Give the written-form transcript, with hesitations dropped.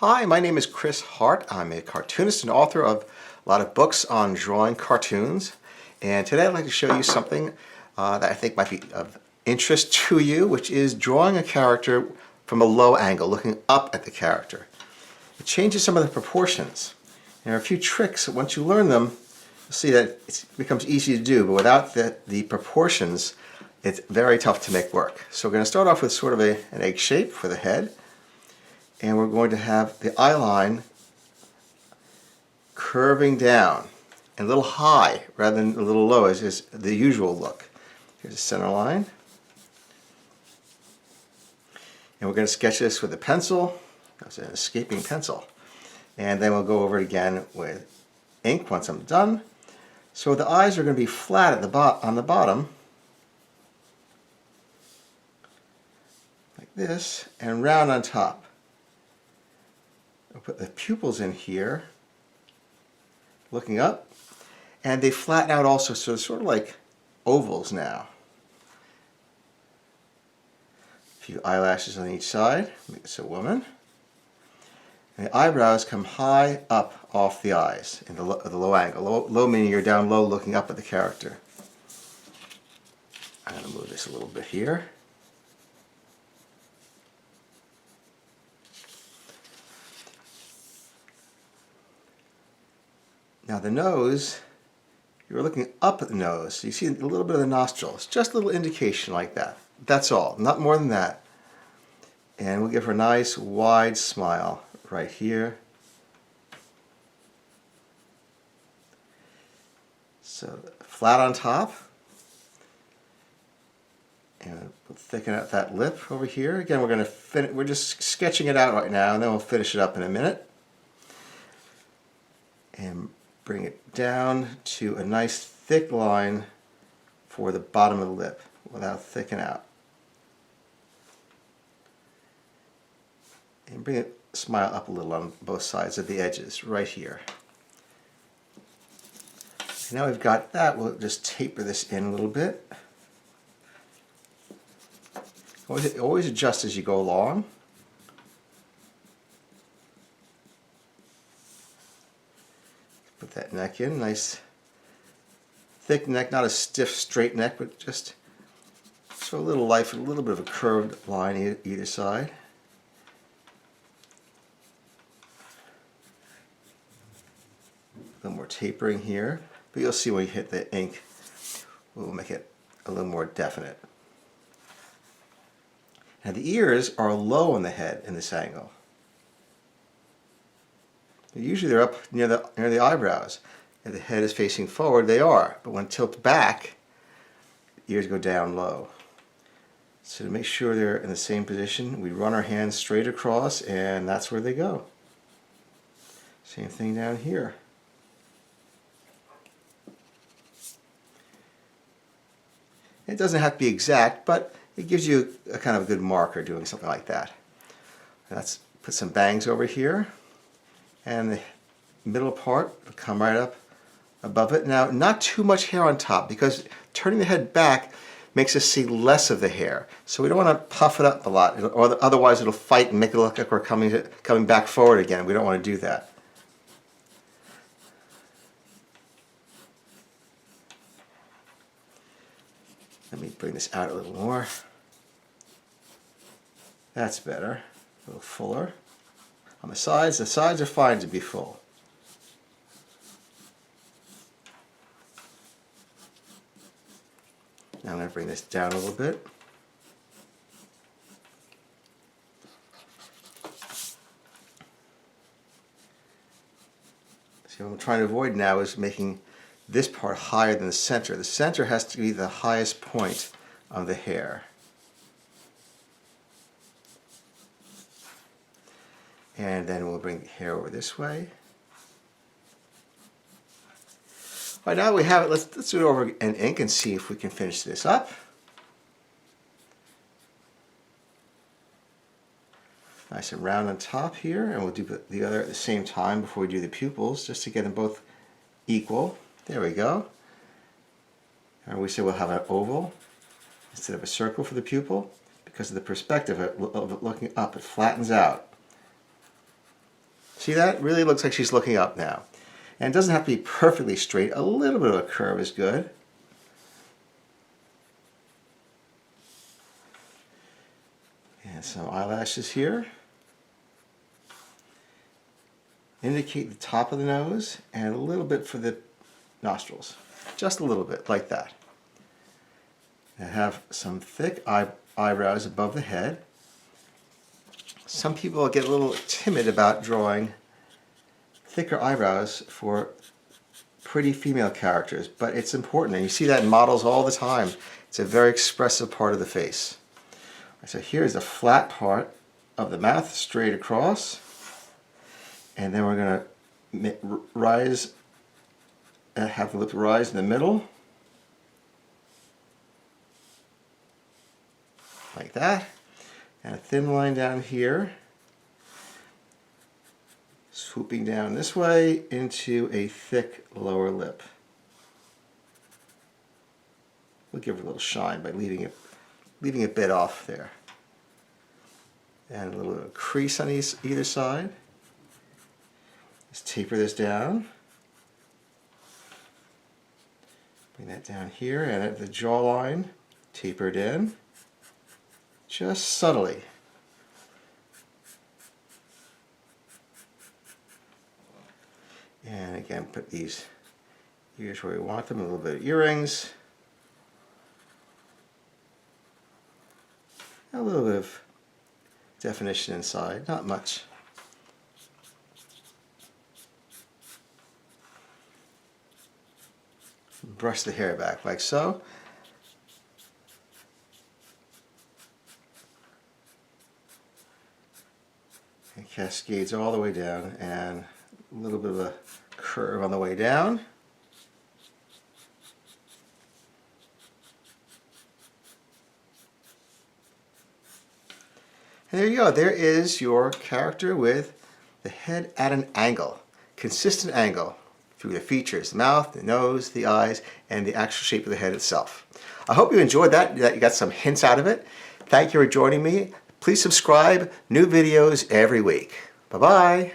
Hi, my name is Chris Hart. I'm a cartoonist and author of a lot of books on drawing cartoons. And today I'd like to show you something that I think might be of interest to you, which is drawing a character from a low angle, looking up at the character. It changes some of the proportions. There are a few tricks that once you learn them, you'll see that it becomes easy to do, but without the proportions, it's very tough to make work. So we're going to start off with sort of an egg shape for the head. And we're going to have the eye line curving down and a little high rather than a little low as is the usual look. Here's the center line. And we're going to sketch this with a pencil. That's an escaping pencil. And then we'll go over it again with ink once I'm done. So the eyes are going to be flat at on the bottom, like this, and round on top. I'll put the pupils in here, looking up, and they flatten out also, so it's sort of like ovals now. A few eyelashes on each side, make this a woman. And the eyebrows come high up off the eyes in the low angle. Low meaning you're down low looking up at the character. I'm going to move this a little bit here. Now the nose, you're looking up at the nose, so you see a little bit of the nostrils, just a little indication like that. That's all, not more than that. And we'll give her a nice wide smile right here. So flat on top. And we'll thicken up that lip over here. Again, we're just sketching it out right now, and then we'll finish it up in a minute. And bring it down to a nice thick line for the bottom of the lip without thickening out. And bring it, smile up a little on both sides of the edges, right here. And now we've got that, we'll just taper this in a little bit. Always adjust as you go along. Put that neck in, nice thick neck, not a stiff straight neck, but just so a little life, a little bit of a curved line either side. A little more tapering here, but you'll see when you hit the ink, we'll make it a little more definite. Now the ears are low on the head in this angle. Usually they're up near the eyebrows. If the head is facing forward, they are. But when tilted back, the ears go down low. So to make sure they're in the same position, we run our hands straight across, and that's where they go. Same thing down here. It doesn't have to be exact, but it gives you a kind of a good marker doing something like that. Let's put some bangs over here. And the middle part will come right up above it. Now, not too much hair on top, because turning the head back makes us see less of the hair. So we don't want to puff it up a lot, or otherwise it'll fight and make it look like we're coming back forward again. We don't want to do that. Let me bring this out a little more. That's better. A little fuller. On the sides are fine to be full. Now I'm going to bring this down a little bit. See, what I'm trying to avoid now is making this part higher than the center. The center has to be the highest point of the hair. And then we'll bring the hair over this way. All right, now we have it. Let's do it over in ink and see if we can finish this up. Nice and round on top here, and we'll do the other at the same time before we do the pupils, just to get them both equal. There we go. And we say we'll have an oval instead of a circle for the pupil, because of the perspective of it looking up. It flattens out. See that? Really looks like she's looking up now. And it doesn't have to be perfectly straight. A little bit of a curve is good. And some eyelashes here. Indicate the top of the nose and a little bit for the nostrils. Just a little bit, like that. And have some thick eyebrows above the head. Some people get a little timid about drawing thicker eyebrows for pretty female characters, but it's important, and you see that in models all the time. It's a very expressive part of the face. So here's the flat part of the mouth, straight across, and then we're going to rise, have the lip rise in the middle, like that, and a thin line down here, swooping down this way into a thick lower lip. We'll give her a little shine by leaving a bit off there. And a little bit of crease on either side. Just taper this down. Bring that down here, and at the jawline, taper it in. Just subtly. And again, put these ears where we want them, a little bit of earrings. A little bit of definition inside, not much. Brush the hair back like so. And cascades all the way down, and a little bit of a curve on the way down. And there you go. There is your character with the head at an angle, consistent angle through the features, the mouth, the nose, the eyes, and the actual shape of the head itself. I hope you enjoyed that you got some hints out of it. Thank you for joining me. Please subscribe. New videos every week. Bye-bye.